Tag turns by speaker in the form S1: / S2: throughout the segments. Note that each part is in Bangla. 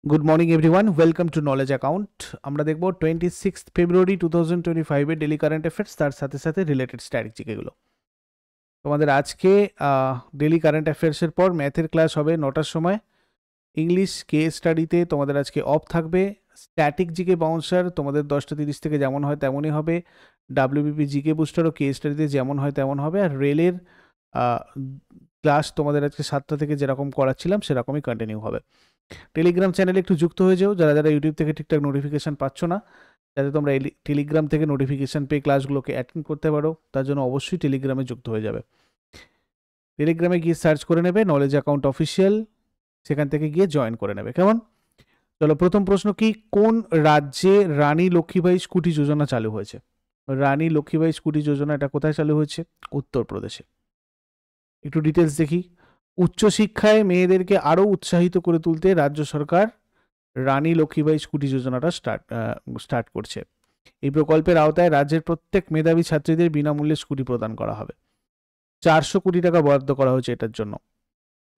S1: Good morning everyone, welcome to knowledge account. আমরা দেখব 26 ফেব্রুয়ারি 2025 ডেলি কারেন্ট অ্যাফেয়ার্স, তার সাথে সাথে রিলেটেড স্ট্র্যাটেজিক এগুলো। তোমাদের আজকে ডেলি কারেন্ট অ্যাফেয়ার্সের পর ম্যাথের ক্লাস হবে 9টার সময়। ইংলিশ কেস স্টাডিতে তোমাদের আজকে অফ থাকবে। স্ট্যাটিক জিকে বাউন্সার তোমাদের 10টা 30 থেকে যেমন হয় তেমনই হবে। ডাব্লিউবিপি জিকে বুস্টারও কেস স্টাডিতে যেমন হয় তেমন হবে। আর রেলের ক্লাস তোমাদের আজকে 7টা থেকে যেরকম করাচ্ছিলাম সেরকমই কন্টিনিউ হবে। টেলিগ্রাম চ্যানেলে একটু যুক্ত হয়ে যাও যারা যারা ইউটিউব থেকে ঠিকঠাক নোটিফিকেশান পাচ্ছ না, যাতে তোমরা টেলিগ্রাম থেকে নোটিফিকেশান পেয়ে ক্লাসগুলোকে অ্যাটেন্ড করতে পারো, তার জন্য অবশ্যই টেলিগ্রামে যুক্ত হয়ে যাবে। টেলিগ্রামে গিয়ে সার্চ করে নেবে নলেজ অ্যাকাউন্ট অফিসিয়াল, সেখান থেকে গিয়ে জয়েন করে নেবে। কেমন? চলো, প্রথম প্রশ্ন কি, কোন রাজ্যে রানী লক্ষ্মীবাঈ স্কুটি যোজনা চালু হয়েছে? রানী লক্ষ্মীবাঈ স্কুটি যোজনা এটা কোথায় চালু হয়েছে? উত্তরপ্রদেশে। একটু ডিটেলস দেখি। উচ্চশিক্ষায় মেয়েদেরকে আরও উৎসাহিত করে তুলতে রাজ্য সরকার রানী লক্ষ্মীবাঈ স্কুটি যোজনাটা স্টার্ট করছে। এই প্রকল্পের আওতায় রাজ্যের প্রত্যেক মেধাবী ছাত্রীদের বিনামূল্যে স্কুটি প্রদান করা হবে। 400 কোটি টাকা বরাদ্দ করা হয়েছে এটার জন্য।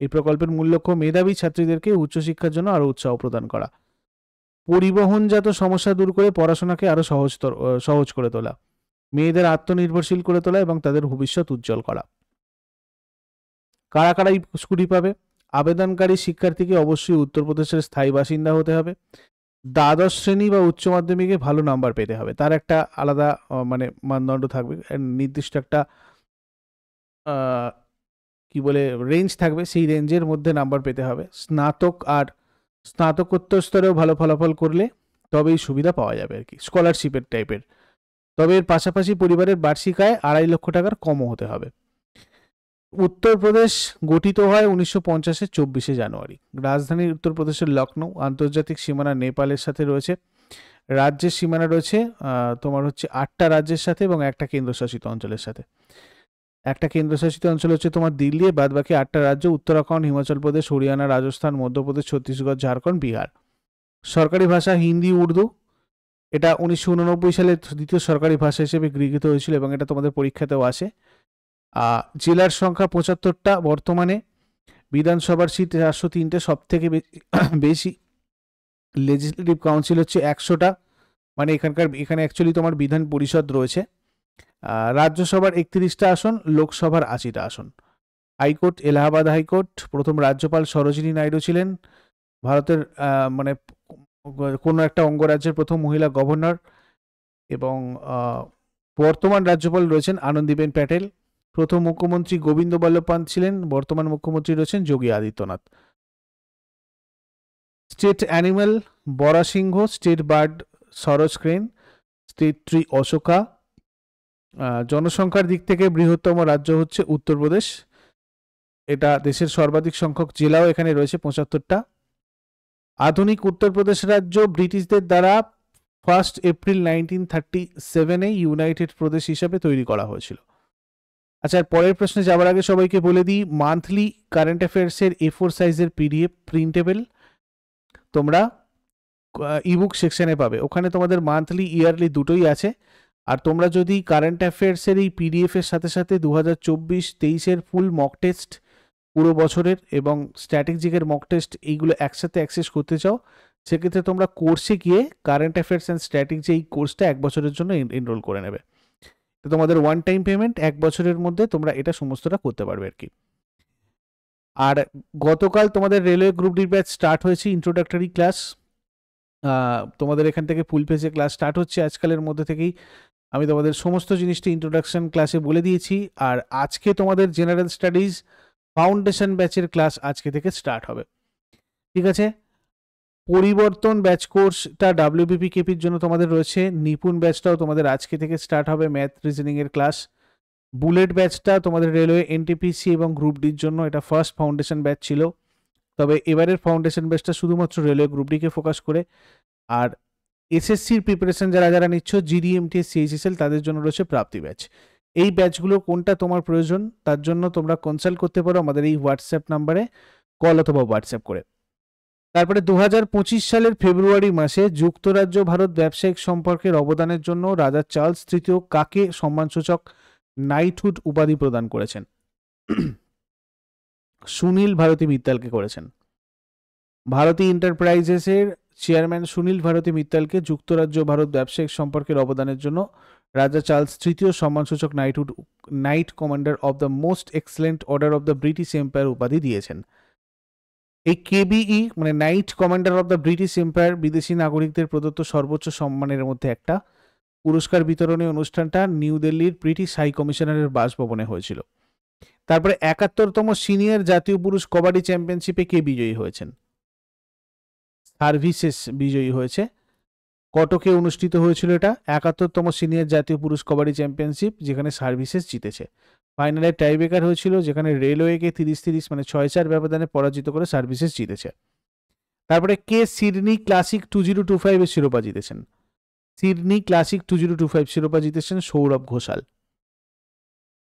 S1: এই প্রকল্পের মূল লক্ষ্য মেধাবী ছাত্রীদেরকে উচ্চশিক্ষার জন্য আরও উৎসাহ প্রদান করা, পরিবহনজাত সমস্যা দূর করে পড়াশোনাকে আরও সহজ করে তোলা, মেয়েদের আত্মনির্ভরশীল করে তোলা এবং তাদের ভবিষ্যৎ উজ্জ্বল করা। কারা কারা এই স্কুটি পাবে? আবেদনকারী শিক্ষার্থীকে অবশ্যই উত্তরপ্রদেশের স্থায়ী বাসিন্দা হতে হবে, দ্বাদশ শ্রেণী বা উচ্চ মাধ্যমিকে ভালো নাম্বার পেতে হবে, তার একটা আলাদা মানে মানদণ্ড থাকবে, নির্দিষ্ট একটা কি বলে রেঞ্জ থাকবে, সেই রেঞ্জের মধ্যে নাম্বার পেতে হবে। স্নাতক আর স্নাতকোত্তর স্তরেও ভালো ফলাফল করলে তবেই সুবিধা পাওয়া যাবে আর কি, স্কলারশিপের টাইপের। তবে এর পাশাপাশি পরিবারের বার্ষিক আয় 2.5 লক্ষ টাকার কমও হতে হবে। উত্তরপ্রদেশ গঠিত হয় 1950-এর 24শে জানুয়ারি। রাজধানী উত্তরপ্রদেশের লখনৌ, আন্তর্জাতিক সীমানা নেপালের সাথে রয়েছে। রাজ্যের সীমানা রয়েছে তোমার হচ্ছে 8টা রাজ্যের সাথে এবং একটা কেন্দ্রশাসিত অঞ্চলের সাথে। একটা কেন্দ্রশাসিত অঞ্চল হচ্ছে তোমার দিল্লি, বাদ বাকি 8টা রাজ্য উত্তরাখণ্ড, হিমাচল প্রদেশ, হরিয়ানা, রাজস্থান, মধ্যপ্রদেশ, ছত্তিশগড়, ঝাড়খণ্ড, বিহার। সরকারি ভাষা হিন্দি, উর্দু। এটা 1989 সালে দ্বিতীয় সরকারি ভাষা হিসেবে গৃহীত হয়েছিল এবং এটা তোমাদের পরীক্ষাতেও আসে। জেলার সংখ্যা 75টা বর্তমানে। বিধানসভার সিট 403টে, সব থেকে বেশি। লেজিসলেটিভ কাউন্সিল হচ্ছে 100টা, মানে এখানে অ্যাকচুয়ালি তোমার বিধান পরিষদ রয়েছে। রাজ্যসভার 31টা আসন, লোকসভার 80টা আসন। High court Allahabad high court. প্রথম রাজ্যপাল সরোজিনী নাইডু ছিলেন ভারতের মানে কোনো একটা অঙ্গরাজ্যের প্রথম মহিলা গভর্নর। এবং বর্তমান রাজ্যপাল রয়েছেন আনন্দীবেন প্যাটেল। প্রথম মুখ্যমন্ত্রী গোবিন্দ বল্লভ পান্ত ছিলেন, বর্তমান মুখ্যমন্ত্রী রয়েছেন যোগী আদিত্যনাথ। স্টেট অ্যানিম্যাল বরা সিংহ, স্টেট বার্ড সরোজ ক্রেন, স্টেট ট্রি অশোকা। জনসংখ্যার দিক থেকে বৃহত্তম রাজ্য হচ্ছে উত্তরপ্রদেশ। এটা দেশের সর্বাধিক সংখ্যক জেলাও এখানে রয়েছে 75টা। আধুনিক উত্তরপ্রদেশ রাজ্য ব্রিটিশদের দ্বারা 1 এপ্রিল 1937-এ ইউনাইটেড প্রদেশ হিসাবে তৈরি করা হয়েছিল। আচ্ছা, পরের প্রশ্নে যাওয়ার আগে সবাইকে বলে দিই, মান্থলি কারেন্ট অ্যাফেয়ার্সের A4 সাইজের PDF প্রিন্টেবল তোমরা ইবুক সেকশনে পাবে। ওখানে তোমাদের মান্থলি ইয়ারলি দুটোই আছে। আর তোমরা যদি কারেন্ট অ্যাফেয়ার্সের এই PDF এর সাথে সাথে 2024-23-এর ফুল মক টেস্ট পুরো বছরের এবং স্ট্র্যাটেজিকের মক টেস্ট এইগুলো একসাথে অ্যাক্সেস করতে চাও, সেক্ষেত্রে তোমরা কোর্সে গিয়ে কারেন্ট অ্যাফেয়ার্স অ্যান্ড স্ট্র্যাটেজি এই কোর্সটা 1 বছরের জন্য এনরোল করে নেবে। তো তোমাদের ওয়ান টাইম পেমেন্ট, 1 বছরের মধ্যে তোমরা এটা সমস্তটা করতে পারবে আর কি। আর গতকাল তোমাদের railway group D batch start হয়েছে, ইন্ট্রোডাক্টরি ক্লাস। তোমাদের এখান থেকে ফুল পেজে ক্লাস স্টার্ট হচ্ছে আজকালের মধ্যে থেকেই। আমি তোমাদের সমস্ত জিনিসটা ইন্ট্রোডাকশন ক্লাসে বলে দিয়েছি। আর আজকে তোমাদের জেনারেল স্টাডিজ ফাউন্ডেশন ব্যাচের ক্লাস আজকে থেকে স্টার্ট হবে, ঠিক আছে? পরিবর্তন ব্যাচ কোর্সটা WBP কেপির জন্য তোমাদের রয়েছে। নিপুণ ব্যাচটাও তোমাদের আজকে থেকে স্টার্ট হবে, ম্যাথ রিজনিং এর ক্লাস। বুলেট ব্যাচটা তোমাদের রেলওয়ে NTPC এবং গ্রুপ ডির জন্য, এটা ফার্স্ট ফাউন্ডেশন ব্যাচ ছিল। তবে এবারের ফাউন্ডেশন ব্যাচটা শুধুমাত্র রেলওয়ে গ্রুপ ডিকে ফোকাস করে। আর SSCর প্রিপারেশন যারা যারা নিচ্ছ, GD, MTS, CHSL, তাদের জন্য রয়েছে প্রাপ্তি ব্যাচ। এই ব্যাচগুলো কোনটা তোমার প্রয়োজন তার জন্য তোমরা কনসাল্ট করতে পারো আমাদের এই হোয়াটসঅ্যাপ নাম্বারে কল অথবা হোয়াটসঅ্যাপ করে। তারপরে 2025 সালের ফেব্রুয়ারি মাসে যুক্তরাজ্য ভারত ব্যবসায়িক সম্পর্কের অবদানের জন্য রাজা চার্লস তৃতীয় কাকে সম্মানসূচক নাইটহুড উপাধি প্রদান করেছেন? সুনীল ভারতী মিত্তালকে করেছেন। ভারতী এন্টারপ্রাইজেসের চেয়ারম্যান সুনীল ভারতী মিত্তালকে যুক্তরাজ্য ভারত ব্যবসায়িক সম্পর্কের অবদানের জন্য রাজা চার্লস তৃতীয় সম্মানসূচক night commander of the most excellent order of the British empire উপাধি দিয়েছেন। এই কেবিই মানে night commander of the British empire বিদেশি নাগরিকদের প্রদত্ত সর্বোচ্চ সম্মানের মধ্যে একটা। পুরস্কার বিতরণী অনুষ্ঠানটা নিউ দিল্লির ব্রিটিশ হাই কমিশনারের বাসভবনে হয়েছিল। তারপরে 71তম সিনিয়র জাতীয় পুরুষ কবাডি চ্যাম্পিয়নশিপে কে বিজয়ী হয়েছেন? সার্ভিসেস বিজয়ী হয়েছে। কটকে অনুষ্ঠিত হয়েছিল এটা 71তম সিনিয়র জাতীয় পুরুষ কবাডি চ্যাম্পিয়নশিপ, যেখানে সার্ভিসেস জিতেছে। ফাইনালে টাইব্রেকার হয়েছিল, যেখানে রেলওয়েকে 30-30 মানে 6-4 ব্যবধানে পরাজিত করে সার্ভিসেস জিতেছে। তারপরে কে সিডনি ক্লাসিক 2025 এর শিরোপা জিতেছেন? সিডনি ক্লাসিক 2025 শিরোপা জিতেছেন সৌরভ ঘোষাল।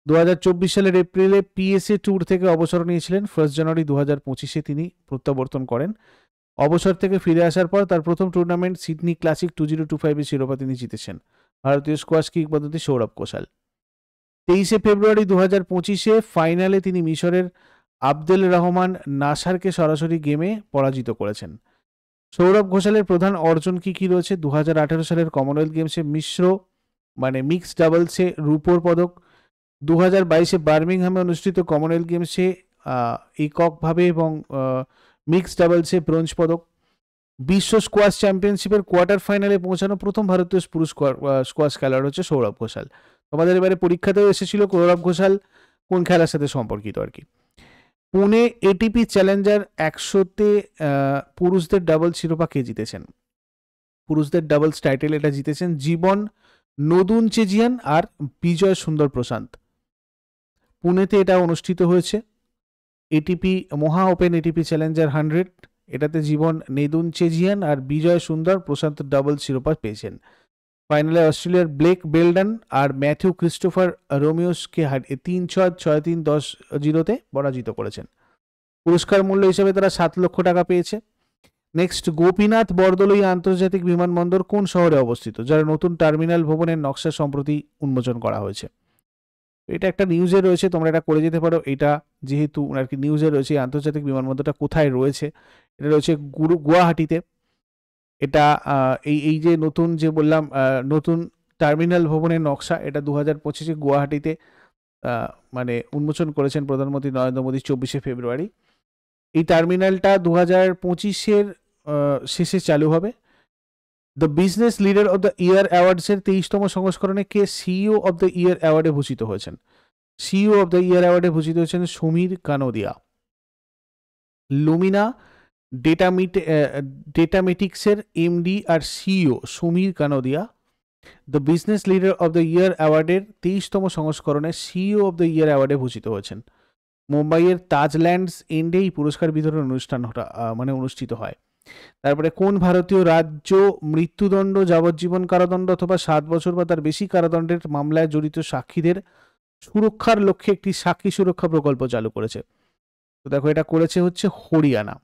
S1: 2024 সালের এপ্রিলে পিএসএ ট্যুর থেকে অবসর নিয়েছিলেন। 1 জানুয়ারি 2025 তিনি প্রত্যাবর্তন করেন। অবসর থেকে ফিরে আসার পর তার প্রথম টুর্নামেন্ট সিডনি ক্লাসিক 2025 এর শিরোপা তিনি জিতেছেন। ভারতীয় স্কোয়াশ কিংবদন্তি সৌরভ ঘোষাল। 23 ফেব্রুয়ারি 2025 ফাইনালে তিনি মিশরের আবদেল রহমান নাসারকে সরাসরি গেমে পরাজিত করেছেন। সৌরভ ঘোষালের প্রধান অর্জন কি রয়েছে? 2018 সালের কমনওয়েলথ গেমসে মিশ্র মানে মিক্সড ডাবলসে রূপোর পদক, 2022 বার্মিংহামে অনুষ্ঠিত কমনওয়েলথ গেমসে এককভাবে এবং মিক্সড ডাবলসে ব্রোঞ্জ পদক, বিশ্ব স্কোয়াশ চ্যাম্পিয়নশিপের কোয়ার্টার ফাইনালে পৌঁছানো প্রথম ভারতীয় পুরুষ স্কোয়াশ খেলোয়াড় হচ্ছে সৌরভ ঘোষাল। তোমাদের এবারে পরীক্ষাতেও এসেছিল সৌরভ ঘোষাল কোন খেলার সাথে সম্পর্কিত আর কি। পুনে এটিপি চ্যালেঞ্জার 100-তে পুরুষদের ডাবল শিরোপা কে জিতেছেন? পুরুষদের ডাবলস টাইটেল এটা জিতেছেন জীবন নদুনচেজিয়ান আর বিজয় সুন্দর প্রশান্ত। পুনেতে এটা অনুষ্ঠিত হয়েছে। এটিপি মহা ওপেন এটিপি চ্যালেঞ্জার 100, এটাতে জীবন নেদুনচেজিয়ান আর বিজয় সুন্দর প্রশান্ত ডাবল শিরোপা পেয়েছেন। ফাইনালে অস্ট্রেলিয়ার ব্লেক বেলডন আর ম্যাথিউ ক্রিস্টোফার রোমিওসকে 3-6, 6-3, 10-0 পরাজিত করেছেন। পুরস্কার মূল্য হিসেবে তারা 7 লক্ষ টাকা পেয়েছে। নেক্সট, গোপীনাথ বরদলৈ আন্তর্জাতিক বিমানবন্দর কোন শহরে অবস্থিত, যার নতুন টার্মিনাল ভবনের নকশা সম্প্রতি উন্মোচন করা হয়েছে? এটা একটা নিউজে রয়েছে, তোমরা এটা করে যেতে পারো। এটা যেহেতু আর কি নিউজে রয়েছে, আন্তর্জাতিক বিমানবন্দরটা কোথায় রয়েছে? এটা রয়েছে গুয়াহাটিতে। এটা এই যে নতুন যে বললাম নতুন টার্মিনাল ভবনের নকশা, এটা 2025 গুয়াহাটিতে মানে উন্মোচন করেছেন প্রধানমন্ত্রী নরেন্দ্র মোদী 24 ফেব্রুয়ারি। এই টার্মিনালটা 2025 শেষে চালু হবে। The business leader of the year অ্যাওয়ার্ডসের 23তম সংস্করণে কে সিইও অব দ্য ইয়ার অ্যাওয়ার্ডে ভূষিত হয়েছেন? সিইও অব দ্য ইয়ার অ্যাওয়ার্ডে ভূষিত হয়েছেন সমীর কানোদিয়া। লুমিনা ডেটামেটিক্সের এমডি আর CEO Samir Kanodia the business leader of the year অ্যাওয়ার্ডের 23তম সংস্করণে সিইও অব দ্য ইয়ার অ্যাওয়ার্ডে ভূষিত হয়েছেন। মুম্বাইয়ের তাজল্যান্ডস এন্ডে এই পুরস্কার বিতরণ অনুষ্ঠানটা মানে অনুষ্ঠিত হয়। তারপরে কোন ভারতীয় রাজ্য মৃত্যুদণ্ড, যাবজ্জীবন কারাদণ্ড অথবা 7 বছর বা তার বেশি কারাদণ্ডের মামলায় জড়িত সাক্ষীদের সুরক্ষার লক্ষ্যে একটি সাক্ষী সুরক্ষা প্রকল্প চালু করেছে? তো দেখো, এটা করেছে হচ্ছে হরিয়ানা।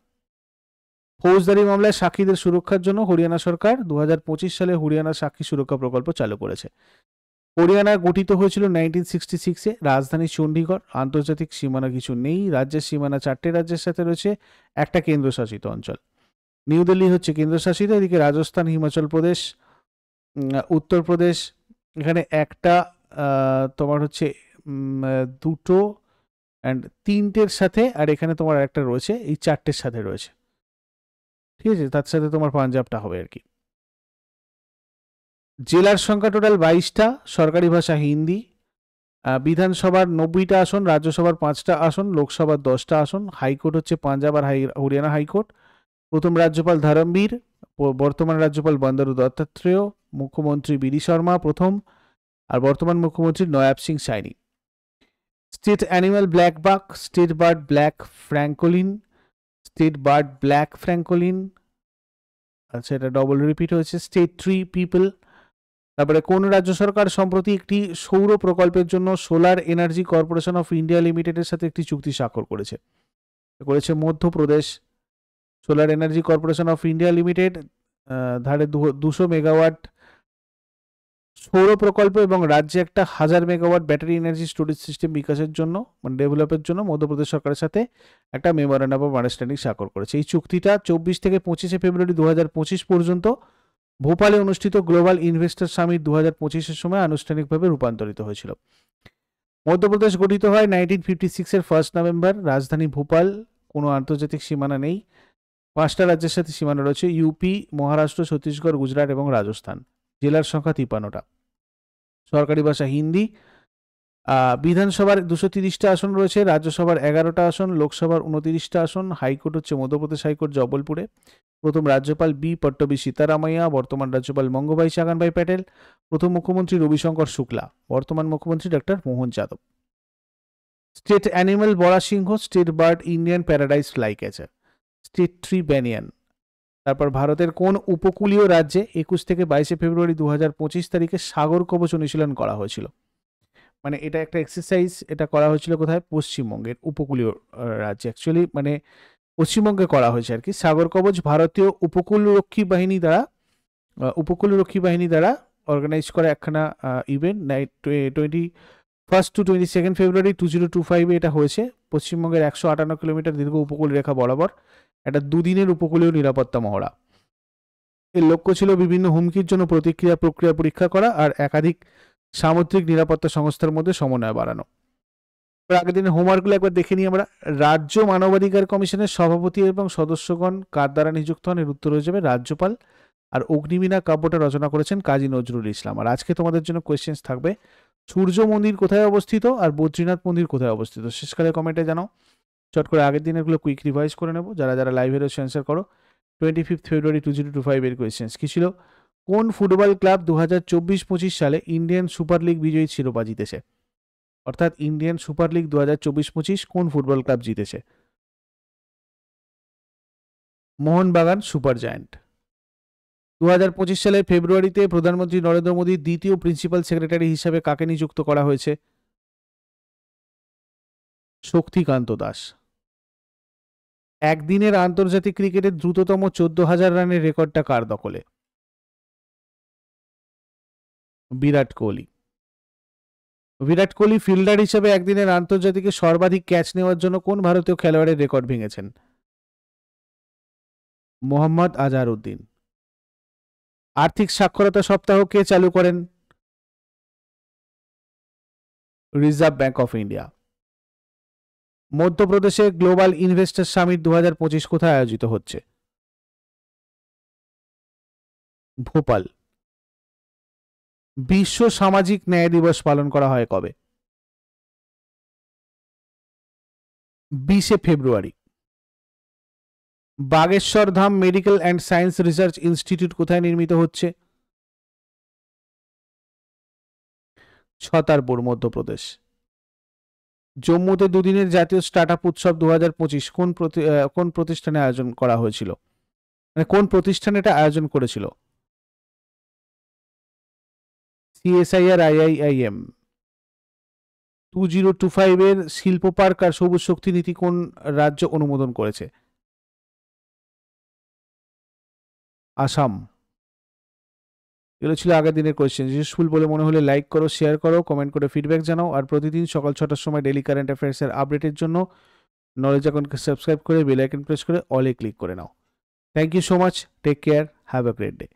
S1: ফৌজদারি মামলায় সাক্ষীদের সুরক্ষার জন্য হরিয়ানা সরকার 2025 সালে হরিয়ানা সাক্ষী সুরক্ষা প্রকল্প চালু করেছে। হরিয়ানা গঠিত হয়েছিল 1966-এ। রাজধানী চণ্ডীগড়। আন্তর্জাতিক সীমানা কিছু নেই। রাজ্যের সীমানা 4টে রাজ্যের সাথে রয়েছে, একটা কেন্দ্রশাসিত অঞ্চল। নিউ দিল্লি হচ্ছে কেন্দ্রশাসিত। এদিকে রাজস্থান, হিমাচল প্রদেশ, উত্তরপ্রদেশ, এখানে একটা তোমার হচ্ছে 2টো অ্যান্ড 3টের সাথে, আর এখানে তোমার একটা রয়েছে, এই 4টের সাথে রয়েছে। ঠিক আছে, তার সাথে তোমার পাঞ্জাবটা হবে আর কি। জেলার সংখ্যা টোটাল 22টা, সরকারি ভাষা হিন্দি। বিধানসভার 90টা আসন, রাজ্যসভার 5টা আসন, লোকসভার 10টা আসন। হাইকোর্ট হচ্ছে পাঞ্জাব আর হরিয়ানা হাইকোর্ট। প্রথম রাজ্যপাল ধরমবীর, বর্তমান রাজ্যপাল বন্দারু দত্তাত্রেয়, মুখ্যমন্ত্রী বিডি শর্মা প্রথম, আর বর্তমান মুখ্যমন্ত্রী Nayab Singh Saini. State animal black buck, state bird black francolin, state bird black francolin. আচ্ছা, এটা ডবল রিপিট হয়েছে। State tree peepal. তারপরে কোন রাজ্য সরকার সম্প্রতি একটি সৌর প্রকল্পের জন্য solar energy corporation of India লিমিটেডের সাথে একটি চুক্তি স্বাক্ষর করেছে? Madhya Pradesh. Solar energy corporation of India limited ধারে 200 মেগাওয়াট সৌর প্রকল্প এবং রাজ্যে একটা 1000 megawatt battery energy storage system বিকাশের জন্য মানে ডেভেলপের জন্য মধ্যপ্রদেশ সরকারের সাথে একটা মেমোরেন্ডাম অফ আন্ডারস্ট্যান্ডিং স্বাক্ষর করেছে। এই চুক্তিটা 24 থেকে 25 ফেব্রুয়ারি 2025 পর্যন্ত ভোপালে অনুষ্ঠিত গ্লোবাল ইনভেস্টর সামিট 2025-এর সময় আনুষ্ঠানিকভাবে রূপান্তরিত হয়েছিল। মধ্যপ্রদেশ গঠিত হয় 1956-এর 1 নভেম্বর। রাজধানী ভোপাল। কোনো আন্তর্জাতিক সীমানা নেই। 5টা রাজ্যের সাথে সীমানা রয়েছে: ইউপি, মহারাষ্ট্র, ছত্তিশগড়, গুজরাট এবং রাজস্থান। জেলার সংখ্যা 53টা। সরকারি ভাষা হিন্দি। বিধানসভার 230টা আসন রয়েছে, রাজ্যসভার 11টা আসন, লোকসভার 29টা আসন। হাইকোর্ট হচ্ছে মধ্যপ্রদেশ হাইকোর্ট জবলপুরে। প্রথম রাজ্যপাল বি পট্টবী সীতারামাইয়া, বর্তমান রাজ্যপাল মঙ্গভাই চাগানভাই প্যাটেল। প্রথম মুখ্যমন্ত্রী রবিশঙ্কর শুক্লা, বর্তমান মুখ্যমন্ত্রী doctor Mohan Yadav. State animal বড়া সিংহ, state bird Indian paradise flycatcher, state tree banyan. তারপর ভারতের কোন উপকূলীয় রাজ্যে 21 থেকে 22 ফেব্রুয়ারি 2025 তারিখে সাগর কবচ অনুশীলন করা হয়েছিল? মানে এটা একটা এক্সারসাইজ, এটা করা হয়েছিল কোথায়? পশ্চিমবঙ্গের উপকূলীয় রাজ্যে, অ্যাকচুয়ালি মানে পশ্চিমবঙ্গে করা হয়েছে আর কি। সাগর কবচ ভারতীয় উপকূলরক্ষী বাহিনী দ্বারা অর্গানাইজ করা একখানা ইভেন্ট। 21 to 22 ফেব্রুয়ারি 2025 এটা হয়েছে। পশ্চিমবঙ্গের 158 কিলোমিটার দীর্ঘ উপকূল রেখা বরাবর একটা দুদিনের উপকূলীয় নিরাপত্তা মহড়া। এর লক্ষ্য ছিল বিভিন্ন হুমকির জন্য প্রক্রিয়া পরীক্ষা করা আর একাধিক সামুদ্রিক নিরাপত্তা সংস্থার মধ্যে সমন্বয় বাড়ানো। আগের দিনের হোমওয়ার্কগুলো একবার দেখে নিই আমরা। রাজ্য মানবাধিকার কমিশনের সভাপতি এবং সদস্যগণ কার দ্বারা নিযুক্ত হন? এর উত্তর হয়ে যাবে রাজ্যপাল। আর অগ্নিবীণা কাব্যটা রচনা করেছেন কাজী নজরুল ইসলাম। আর আজকে তোমাদের জন্য কোয়েশ্চেন্স থাকবে: সূর্য মন্দির কোথায় অবস্থিত আর বদ্রীনাথ মন্দির কোথায় অবস্থিত? শেষকালে কমেন্টে জানাও। চট করে আগের দিনেরগুলো কুইক রিভাইজ করে নেব। যারা লাইভে রয়েছে অ্যান্সার করো। 25 ফেব্রুয়ারি 2025 এর কোয়েশ্চেন্স কি ছিল? কোন ফুটবল ক্লাব 2024-25 সালে ইন্ডিয়ান সুপার লিগ বিজয়ী শিরোপা জিতেছে? অর্থাৎ ইন্ডিয়ান সুপার লিগ 2024-25 কোন ফুটবল ক্লাব জিতেছে? Mohun Bagan super giant. 2025 সালের ফেব্রুয়ারিতে প্রধানমন্ত্রী নরেন্দ্র মোদীর দ্বিতীয় প্রিন্সিপাল সেক্রেটারি হিসাবে কাকে নিযুক্ত করা হয়েছে? শক্তিকান্ত দাস। একদিনের আন্তর্জাতিক ক্রিকেটের দ্রুততম 14,000 রানের রেকর্ডটা কার দখলে? বিরাট কোহলি। বিরাট কোহলি ফিল্ডার হিসেবে একদিনের আন্তর্জাতিকে সর্বাধিক ক্যাচ নেওয়ার জন্য কোন ভারতীয় খেলোয়াড়ের রেকর্ড ভেঙেছেন? মোহাম্মদ আজহারউদ্দিন। আর্থিক সাক্ষরতা সপ্তাহ কে চালু করেন? Reserve bank of India. মধ্যপ্রদেশে গ্লোবাল ইনভেস্টর সামিট 2025 কোথায় আয়োজিত হচ্ছে? ভোপাল। বিশ্ব সামাজিক ন্যায় দিবস পালন করা হয় কবে? 20 February. Bageshwar Dham medical and science research institute কোথায় নির্মিত হচ্ছে? ছতারপুর, মধ্যপ্রদেশ। জম্মুতে দুদিনের জাতীয় স্টার্টআপ উৎসব 2025 কোন প্রতিষ্ঠানে আয়োজন করা হয়েছিল? মানে কোন প্রতিষ্ঠান এটা আয়োজন করেছিল? CSIR IIIM। 2025 এর শিল্প পার্ক আর সবুজ শক্তি নীতি কোন রাজ্য অনুমোদন করেছে? আসাম। এগুলো ছিল আগের দিনের কোয়েশ্চেন। ইউজফুল বলে মনে হলে লাইক করো, শেয়ার করো, কমেন্ট করে ফিডব্যাক জানাও। আর প্রতিদিন সকাল 6টার সময় ডেইলি কারেন্ট অ্যাফেয়ার্সের আপডেটের জন্য নলেজ অ্যাকাউন্টকে সাবস্ক্রাইব করে বেল আইকন প্রেস করে অলে ক্লিক করে নাও। Thank you so much. Take care. Have a great day.